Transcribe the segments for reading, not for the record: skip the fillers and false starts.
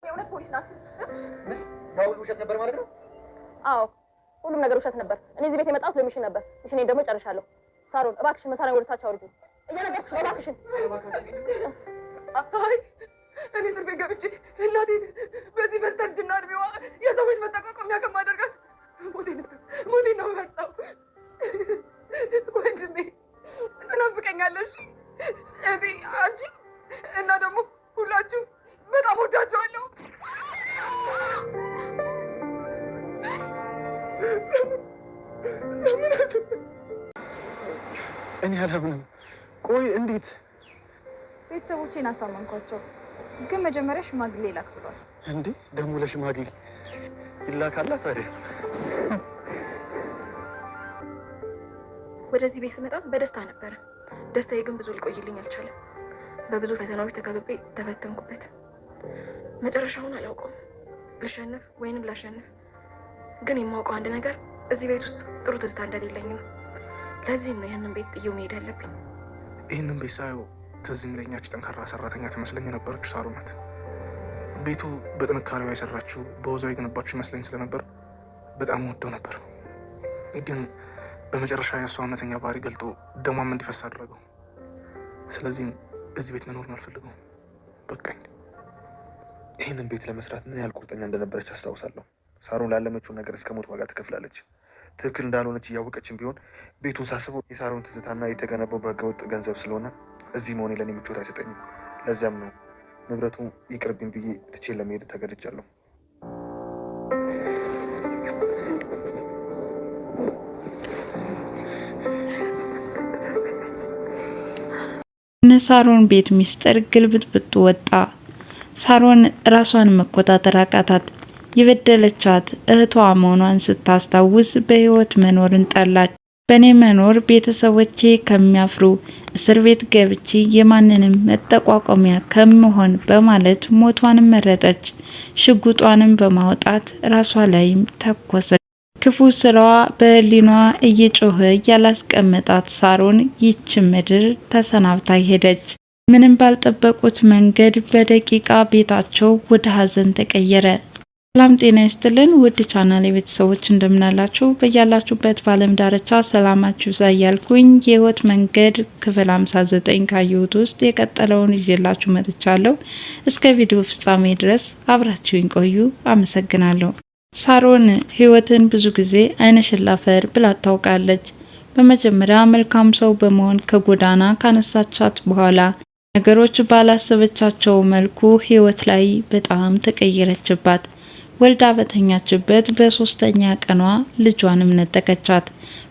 የእውነት ፖሊስ ናት? ምን ያው ውሸት ነበር ማለት ነው? አዎ ሁሉም ነገር ውሸት ነበር። እኔ እዚህ ቤት የመጣሁት ለሚሽን ነበር። ሚሽኔን ደግሞ ጨርሻለሁ። ሳሮን እባክሽን መሳሪያ ወደ ታች አውርጂ። እየነገርኩሽ ነው እባክሽን። አይ እኔ እስር ቤት ገብቼ እናቴ በዚህ በስተርጅና እድሜዋ የሰዎች መጠቃቀሚያ ከማደርጋት ሞቴን ነው የምመርጠው። ወንድሜ ትናፍቀኛለሽ እህቴ፣ አንቺ እና ደግሞ ሁላችሁ በጣም ወዳቸዋለሁ። እኔ አላምንም። ቆይ እንዴት? ቤተሰቦቼን አሳመንኳቸው፣ ግን መጀመሪያ ሽማግሌ ላክ ብሏል። እንዴ ደግሞ ለሽማግሌ ይላካላ ታዲያ? ወደዚህ ቤት ስመጣ በደስታ ነበረ። ደስታዬ ግን ብዙ ሊቆይልኝ አልቻለም። በብዙ ፈተናዎች ተከብቤ ተፈተንኩበት። መጨረሻውን አላውቀውም፣ ልሸንፍ ወይንም ላሸንፍ። ግን የማውቀው አንድ ነገር እዚህ ቤት ውስጥ ጥሩ ትዝታ እንደሌለኝ ነው። ለዚህም ነው ይህንን ቤት ጥዬው መሄድ ያለብኝ። ይህንን ቤት ሳየው ትዝ የሚለኛች ጠንካራ ሰራተኛ ትመስለኝ የነበረችው ሳሮን ናት። ቤቱ በጥንካሬዋ የሰራችው በወዟ የገነባችው ይመስለኝ ስለነበር በጣም ወደው ነበር። ግን በመጨረሻ የእሷ እውነተኛ ባህሪ ገልጦ ደሟም እንዲፈስ አደረገው። ስለዚህም እዚህ ቤት መኖርን አልፈልገውም፣ በቃኝ። ይህንን ቤት ለመስራት ምን ያህል ቁርጠኛ እንደነበረች አስታውሳለሁ። ሳሮን ላለመችውን ነገር እስከ ሞት ዋጋ ትከፍላለች። ትክክል እንዳልሆነች እያወቀችን ቢሆን ቤቱን ሳስበው የሳሮን ትዝታና የተገነባው በህገወጥ ገንዘብ ስለሆነ እዚህ መሆኔ ለእኔ ምቾት አይሰጠኝም። ለዚያም ነው ንብረቱ ይቅርብኝ ብዬ ትቼ ለመሄድ ተገድጃለሁ። ሳሮን ቤት ሚስጥር ግልብጥብጥ ወጣ። ሳሮን ራሷን መቆጣጠር አቃታት። የበደለቻት እህቷ መሆኗን ስታስታውስ በህይወት መኖርን ጠላች። በእኔ መኖር ቤተሰቦቼ ከሚያፍሩ እስር ቤት ገብቼ የማንንም መጠቋቋሚያ ከምሆን በማለት ሞቷንም መረጠች። ሽጉጧንም በማውጣት ራሷ ላይም ተኮሰች። ክፉ ስራዋ በህሊኗ እየጮኸ ያላስቀመጣት ሳሮን ይች ምድር ተሰናብታ ሄደች። ምንም ባልጠበቁት መንገድ በደቂቃ ቤታቸው ወደ ሀዘን ተቀየረ። ሰላም ጤና ይስጥልን ውድ ቻናል የቤተሰቦች እንደምናላችሁ በያላችሁበት በዓለም ዳርቻ ሰላማችሁ ይብዛ እያልኩኝ የህይወት መንገድ ክፍል 59 ካየሁት ውስጥ የቀጠለውን ይዤላችሁ መጥቻለሁ። እስከ ቪዲዮ ፍጻሜ ድረስ አብራችሁኝ ቆዩ። አመሰግናለሁ። ሳሮን ህይወትን ብዙ ጊዜ አይነሽላፈር ብላ ታውቃለች። በመጀመሪያ መልካም ሰው በመሆን ከጎዳና ካነሳቻት በኋላ ነገሮች ባላሰበቻቸው መልኩ ህይወት ላይ በጣም ተቀየረችባት። ወልዳ በተኛችበት በሶስተኛ ቀኗ ልጇንም ነጠቀቻት።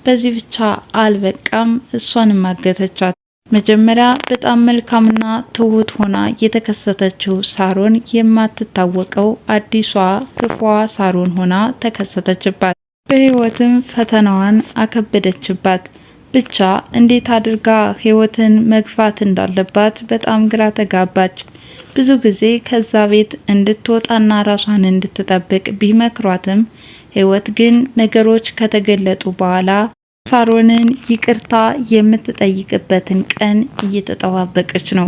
በዚህ ብቻ አልበቃም፣ እሷንም አገተቻት። መጀመሪያ በጣም መልካምና ትሁት ሆና የተከሰተችው ሳሮን የማትታወቀው አዲሷ ክፏ ሳሮን ሆና ተከሰተችባት። በህይወትም ፈተናዋን አከበደችባት። ብቻ እንዴት አድርጋ ህይወትን መግፋት እንዳለባት በጣም ግራ ተጋባች። ብዙ ጊዜ ከዛ ቤት እንድትወጣና ራሷን እንድትጠብቅ ቢመክሯትም ህይወት ግን ነገሮች ከተገለጡ በኋላ ሳሮንን ይቅርታ የምትጠይቅበትን ቀን እየተጠባበቀች ነው።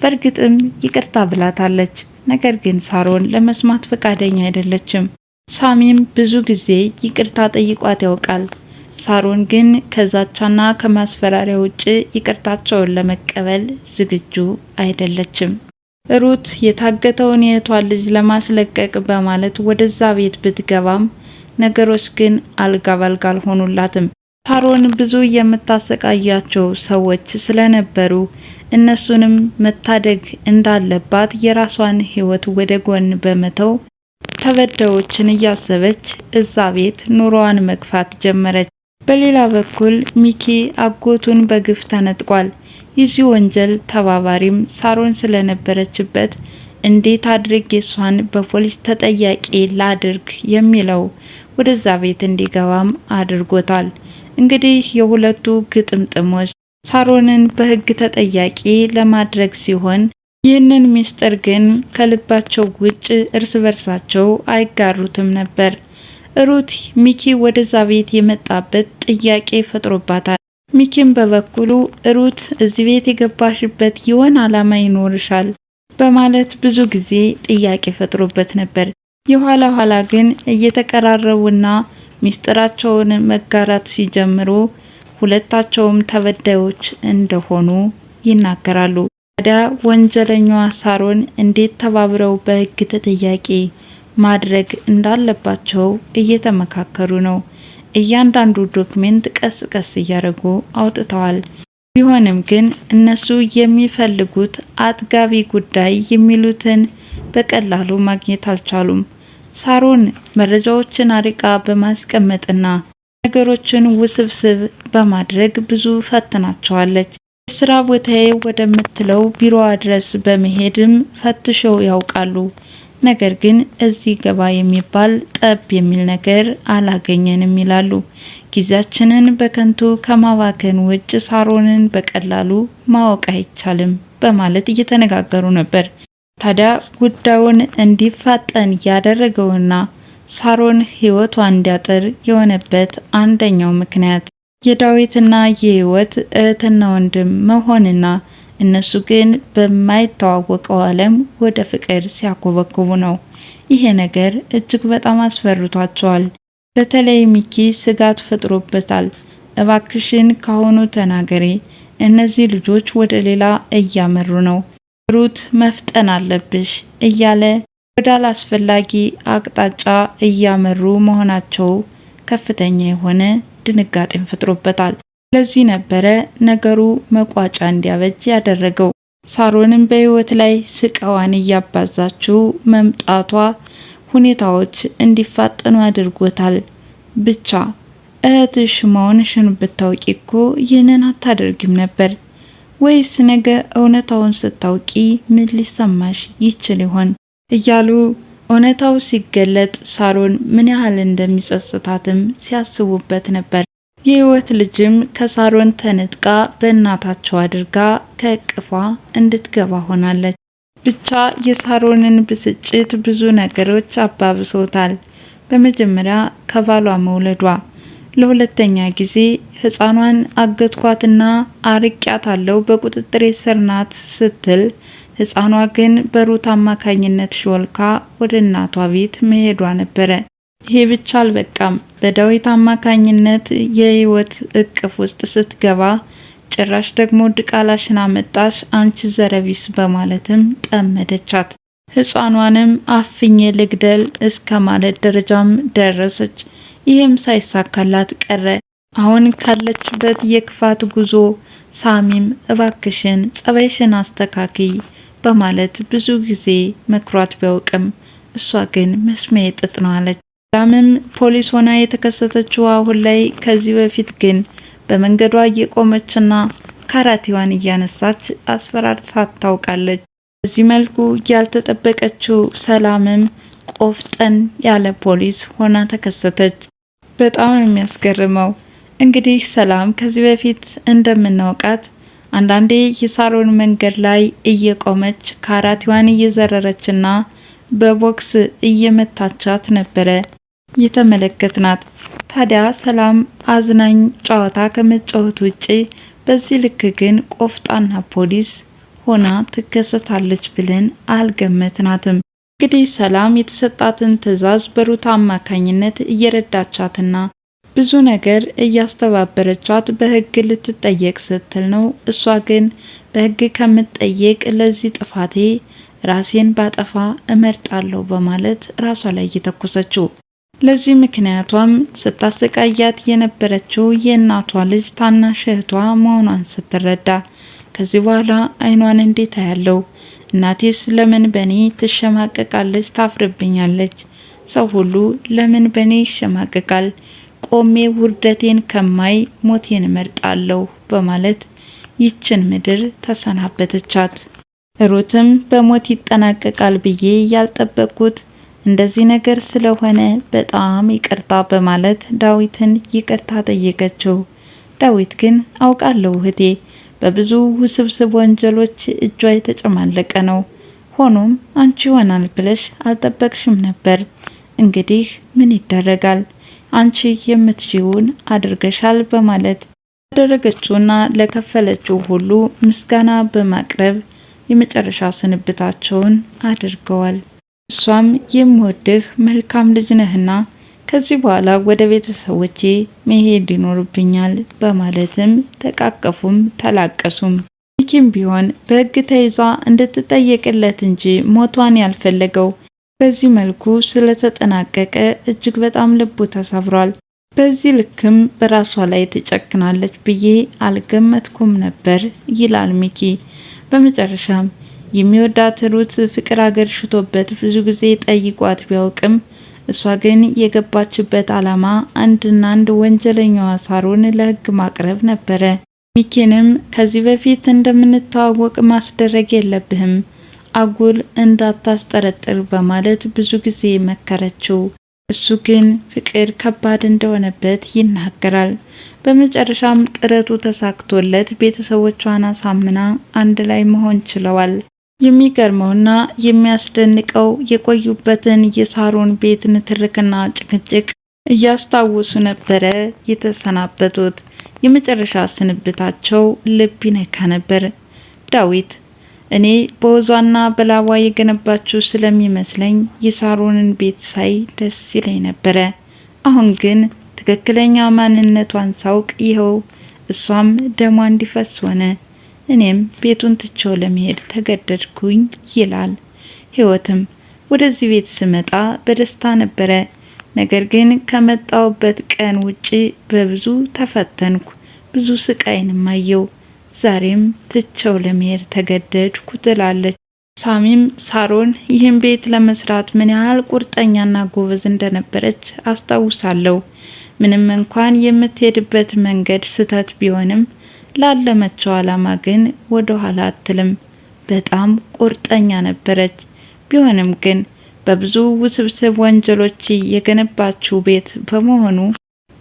በእርግጥም ይቅርታ ብላታለች። ነገር ግን ሳሮን ለመስማት ፈቃደኛ አይደለችም። ሳሚም ብዙ ጊዜ ይቅርታ ጠይቋት ያውቃል። ሳሮን ግን ከዛቻና ከማስፈራሪያ ውጭ ይቅርታቸውን ለመቀበል ዝግጁ አይደለችም። ሩት የታገተውን የእህቷን ልጅ ለማስለቀቅ በማለት ወደዛ ቤት ብትገባም ነገሮች ግን አልጋ ባልጋ አልሆኑላትም። ሳሮን ብዙ የምታሰቃያቸው ሰዎች ስለነበሩ እነሱንም መታደግ እንዳለባት የራሷን ህይወት ወደ ጎን በመተው ተበዳዮችን እያሰበች እዛ ቤት ኑሮዋን መግፋት ጀመረች። በሌላ በኩል ሚኪ አጎቱን በግፍ ተነጥቋል። የዚህ ወንጀል ተባባሪም ሳሮን ስለነበረችበት እንዴት አድርጌ እሷን በፖሊስ ተጠያቂ ላድርግ የሚለው ወደዛ ቤት እንዲገባም አድርጎታል። እንግዲህ የሁለቱ ግጥምጥሞች ሳሮንን በህግ ተጠያቂ ለማድረግ ሲሆን ይህንን ሚስጥር ግን ከልባቸው ውጭ እርስ በርሳቸው አይጋሩትም ነበር። ሩት ሚኪ ወደዛ ቤት የመጣበት ጥያቄ ፈጥሮባታል። ሚኪም በበኩሉ ሩት እዚህ ቤት የገባሽበት የሆነ ዓላማ ይኖርሻል፣ በማለት ብዙ ጊዜ ጥያቄ ፈጥሮበት ነበር። የኋላ ኋላ ግን እየተቀራረቡና ሚስጥራቸውን መጋራት ሲጀምሩ ሁለታቸውም ተበዳዮች እንደሆኑ ይናገራሉ። ታዲያ ወንጀለኛዋ ሳሮን እንዴት ተባብረው በሕግ ተጠያቂ ማድረግ እንዳለባቸው እየተመካከሩ ነው። እያንዳንዱ ዶክሜንት ቀስ ቀስ እያደረጉ አውጥተዋል። ቢሆንም ግን እነሱ የሚፈልጉት አጥጋቢ ጉዳይ የሚሉትን በቀላሉ ማግኘት አልቻሉም። ሳሮን መረጃዎችን አርቃ በማስቀመጥና ነገሮችን ውስብስብ በማድረግ ብዙ ፈትናቸዋለች። የስራ ቦታዬ ወደምትለው ቢሮዋ ድረስ በመሄድም ፈትሸው ያውቃሉ። ነገር ግን እዚህ ገባ የሚባል ጠብ የሚል ነገር አላገኘንም ይላሉ። ጊዜያችንን በከንቱ ከማባከን ውጭ ሳሮንን በቀላሉ ማወቅ አይቻልም በማለት እየተነጋገሩ ነበር። ታዲያ ጉዳዩን እንዲፋጠን ያደረገውና ሳሮን ሕይወቷ እንዲያጥር የሆነበት አንደኛው ምክንያት የዳዊትና የህይወት እህትና ወንድም መሆንና እነሱ ግን በማይተዋወቀው ዓለም ወደ ፍቅር ሲያኮበኩቡ ነው። ይሄ ነገር እጅግ በጣም አስፈርቷቸዋል። በተለይ ሚኪ ስጋት ፈጥሮበታል። እባክሽን ካሁኑ ተናገሪ፣ እነዚህ ልጆች ወደ ሌላ እያመሩ ነው፣ ሩት መፍጠን አለብሽ እያለ ወደ አላስፈላጊ አቅጣጫ እያመሩ መሆናቸው ከፍተኛ የሆነ ድንጋጤን ፈጥሮበታል። ለዚህ ነበረ ነገሩ መቋጫ እንዲያበጅ ያደረገው። ሳሮንም በህይወት ላይ ስቃዋን እያባዛችው መምጣቷ ሁኔታዎች እንዲፋጠኑ አድርጎታል። ብቻ እህትሽ መሆንሽን ብታውቂ እኮ ይህንን አታደርጊም ነበር። ወይስ ነገ እውነታውን ስታውቂ ምን ሊሰማሽ ይችል ይሆን እያሉ እውነታው ሲገለጥ ሳሮን ምን ያህል እንደሚጸጽታትም ሲያስቡበት ነበር። የህይወት ልጅም ከሳሮን ተነጥቃ በእናታቸው አድርጋ ከእቅፏ እንድትገባ ሆናለች። ብቻ የሳሮንን ብስጭት ብዙ ነገሮች አባብሶታል። በመጀመሪያ ከባሏ መውለዷ፣ ለሁለተኛ ጊዜ ህፃኗን አገትኳትና አርቂያታለሁ በቁጥጥር ስር ናት ስትል ህፃኗ ግን በሩት አማካኝነት ሾልካ ወደ እናቷ ቤት መሄዷ ነበረ። ይሄ ብቻ አልበቃም። በዳዊት አማካኝነት የህይወት እቅፍ ውስጥ ስትገባ ጭራሽ ደግሞ ድቃላሽን አመጣሽ አንቺ ዘረቢስ በማለትም ጠመደቻት። ህፃኗንም አፍኜ ልግደል እስከ ማለት ደረጃም ደረሰች። ይህም ሳይሳካላት ቀረ። አሁን ካለችበት የክፋት ጉዞ ሳሚም እባክሽን ጸባይሽን አስተካክይ በማለት ብዙ ጊዜ መክሯት ቢያውቅም እሷ ግን መስሚያ ጥጥ ነው አለች። ሰላምም ፖሊስ ሆና የተከሰተችው አሁን ላይ ከዚህ በፊት ግን በመንገዷ እየቆመችና ካራቲዋን እያነሳች አስፈራርታት ታውቃለች። በዚህ መልኩ ያልተጠበቀችው ሰላምም ቆፍጠን ያለ ፖሊስ ሆና ተከሰተች። በጣም የሚያስገርመው እንግዲህ ሰላም ከዚህ በፊት እንደምናውቃት አንዳንዴ የሳሮን መንገድ ላይ እየቆመች ካራቲዋን እየዘረረችና በቦክስ እየመታቻት ነበረ የተመለከትናት። ታዲያ ሰላም አዝናኝ ጨዋታ ከመጫወት ውጪ በዚህ ልክ ግን ቆፍጣና ፖሊስ ሆና ትከሰታለች ብለን አልገመትናትም። እንግዲህ ሰላም የተሰጣትን ትዕዛዝ በሩት አማካኝነት እየረዳቻትና ብዙ ነገር እያስተባበረቻት በህግ ልትጠየቅ ስትል ነው። እሷ ግን በህግ ከምትጠየቅ ለዚህ ጥፋቴ ራሴን ባጠፋ እመርጣለሁ በማለት ራሷ ላይ እየተኮሰችው። ለዚህ ምክንያቷም ስታሰቃያት የነበረችው የእናቷ ልጅ ታናሽ እህቷ መሆኗን ስትረዳ ከዚህ በኋላ አይኗን እንዴት አያለው? እናቴስ ለምን በኔ ትሸማቀቃለች? ታፍርብኛለች። ሰው ሁሉ ለምን በኔ ይሸማቀቃል? ቆሜ ውርደቴን ከማይ ሞቴን እመርጣለሁ በማለት ይችን ምድር ተሰናበተቻት። ሩትም በሞት ይጠናቀቃል ብዬ ያልጠበቅኩት እንደዚህ ነገር ስለሆነ በጣም ይቅርታ በማለት ዳዊትን ይቅርታ ጠየቀችው። ዳዊት ግን አውቃለሁ እህቴ በብዙ ውስብስብ ወንጀሎች እጇ የተጨማለቀ ነው። ሆኖም አንቺ ይሆናል ብለሽ አልጠበቅሽም ነበር። እንግዲህ ምን ይደረጋል? አንቺ የምትችውን አድርገሻል በማለት ያደረገችውና ለከፈለችው ሁሉ ምስጋና በማቅረብ የመጨረሻ ስንብታቸውን አድርገዋል። እሷም የምወድህ መልካም ልጅ ነህና ከዚህ በኋላ ወደ ቤተሰቦቼ መሄድ ይኖርብኛል በማለትም ተቃቀፉም ተላቀሱም። ሚኪም ቢሆን በሕግ ተይዛ እንድትጠየቅለት እንጂ ሞቷን ያልፈለገው በዚህ መልኩ ስለተጠናቀቀ እጅግ በጣም ልቡ ተሰብሯል። በዚህ ልክም በራሷ ላይ ትጨክናለች ብዬ አልገመትኩም ነበር ይላል ሚኪ። በመጨረሻም የሚወዳት ሩት ፍቅር አገር ሽቶበት ብዙ ጊዜ ጠይቋት ቢያውቅም እሷ ግን የገባችበት ዓላማ አንድና አንድ ወንጀለኛዋ ሳሮን ለሕግ ማቅረብ ነበረ። ሚኪንም ከዚህ በፊት እንደምንተዋወቅ ማስደረግ የለብህም፣ አጉል እንዳታስጠረጥር በማለት ብዙ ጊዜ መከረችው። እሱ ግን ፍቅር ከባድ እንደሆነበት ይናገራል። በመጨረሻም ጥረቱ ተሳክቶለት ቤተሰቦቿን አሳምና አንድ ላይ መሆን ችለዋል። የሚገርመውና የሚያስደንቀው የቆዩበትን የሳሮን ቤት ንትርክና ጭቅጭቅ እያስታወሱ ነበረ የተሰናበቱት። የመጨረሻ ስንብታቸው ልብ ይነካ ነበር። ዳዊት እኔ በወዟና በላቧ የገነባችው ስለሚመስለኝ የሳሮንን ቤት ሳይ ደስ ይለኝ ነበረ። አሁን ግን ትክክለኛ ማንነቷን ሳውቅ ይኸው እሷም ደሟ እንዲፈስ ሆነ። እኔም ቤቱን ትቼው ለመሄድ ተገደድኩኝ ይላል። ህይወትም ወደዚህ ቤት ስመጣ በደስታ ነበረ። ነገር ግን ከመጣውበት ቀን ውጪ በብዙ ተፈተንኩ፣ ብዙ ስቃይንም አየው። ዛሬም ትቼው ለመሄድ ተገደድኩ ትላለች። ሳሚም ሳሮን ይህን ቤት ለመስራት ምን ያህል ቁርጠኛና ጎበዝ እንደነበረች አስታውሳለሁ። ምንም እንኳን የምትሄድበት መንገድ ስህተት ቢሆንም ላለመቸው ዓላማ ግን ወደ ኋላ አትልም። በጣም ቁርጠኛ ነበረች። ቢሆንም ግን በብዙ ውስብስብ ወንጀሎች የገነባችው ቤት በመሆኑ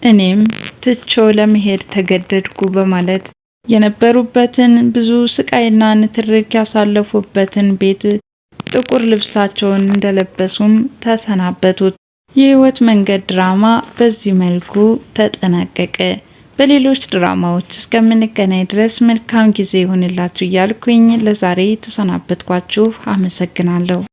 እኔም ትቼው ለመሄድ ተገደድኩ በማለት የነበሩበትን ብዙ ስቃይና ንትርክ ያሳለፉበትን ቤት ጥቁር ልብሳቸውን እንደለበሱም ተሰናበቱት። የህይወት መንገድ ድራማ በዚህ መልኩ ተጠናቀቀ። በሌሎች ድራማዎች እስከምንገናኝ ድረስ መልካም ጊዜ ይሁንላችሁ እያልኩኝ ለዛሬ ተሰናበትኳችሁ። አመሰግናለሁ።